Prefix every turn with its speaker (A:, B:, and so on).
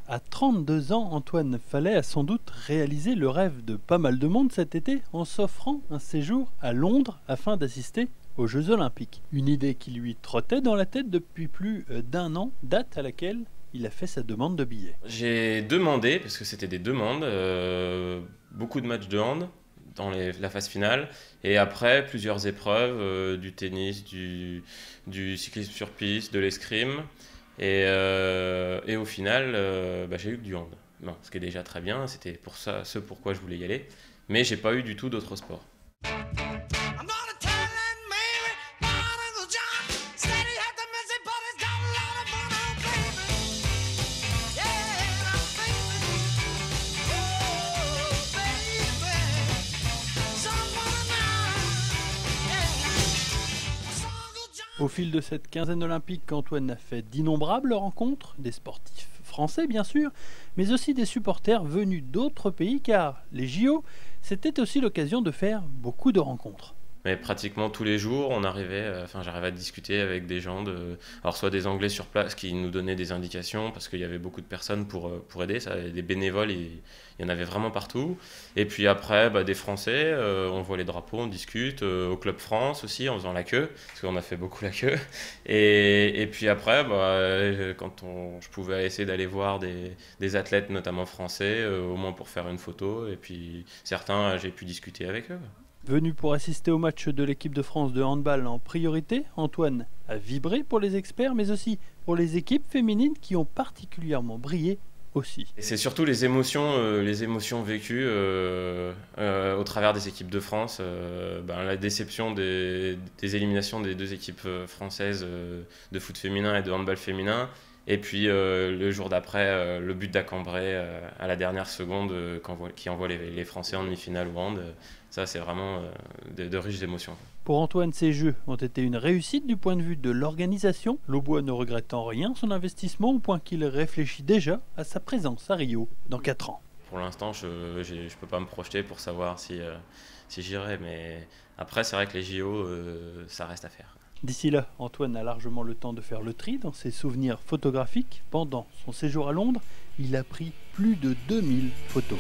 A: À 32 ans, Antoine Fallet a sans doute réalisé le rêve de pas mal de monde cet été en s'offrant un séjour à Londres afin d'assister aux Jeux Olympiques. Une idée qui lui trottait dans la tête depuis plus d'un an, date à laquelle il a fait sa demande de billet.
B: J'ai demandé, parce que c'était des demandes, beaucoup de matchs de hand dans la phase finale, et après plusieurs épreuves, du tennis, du cyclisme sur piste, de l'escrime, et au final, j'ai eu que du hand. Bon, ce qui est déjà très bien, c'était pour ça, ce pourquoi je voulais y aller, mais j'ai pas eu du tout d'autres sports.
A: Au fil de cette quinzaine olympique, Antoine a fait d'innombrables rencontres, des sportifs français bien sûr, mais aussi des supporters venus d'autres pays car les JO, c'était aussi l'occasion de faire beaucoup de rencontres.
B: Mais pratiquement tous les jours, j'arrivais à discuter avec des gens, alors soit des Anglais sur place qui nous donnaient des indications parce qu'il y avait beaucoup de personnes pour aider, ça, des bénévoles, il y en avait vraiment partout. Et puis après, des Français, on voit les drapeaux, on discute, au Club France aussi en faisant la queue, parce qu'on a fait beaucoup la queue. Et puis après, je pouvais essayer d'aller voir des athlètes, notamment français, au moins pour faire une photo. Et puis certains, j'ai pu discuter avec eux.
A: Venu pour assister au match de l'équipe de France de handball en priorité, Antoine a vibré pour les experts, mais aussi pour les équipes féminines qui ont particulièrement brillé aussi.
B: Et c'est surtout les émotions vécues au travers des équipes de France, la déception des éliminations des deux équipes françaises de foot féminin et de handball féminin. Et puis le jour d'après, le but d'Acambray à la dernière seconde qui envoie les Français en demi-finale au hand. Ça, c'est vraiment de riches émotions.
A: Pour Antoine, ces Jeux ont été une réussite du point de vue de l'organisation, l'Aubois ne regrettant rien son investissement au point qu'il réfléchit déjà à sa présence à Rio dans 4 ans.
B: Pour l'instant, je ne peux pas me projeter pour savoir si j'irai, mais après, c'est vrai que les JO, ça reste à faire.
A: D'ici là, Antoine a largement le temps de faire le tri dans ses souvenirs photographiques. Pendant son séjour à Londres, il a pris plus de 2000 photos.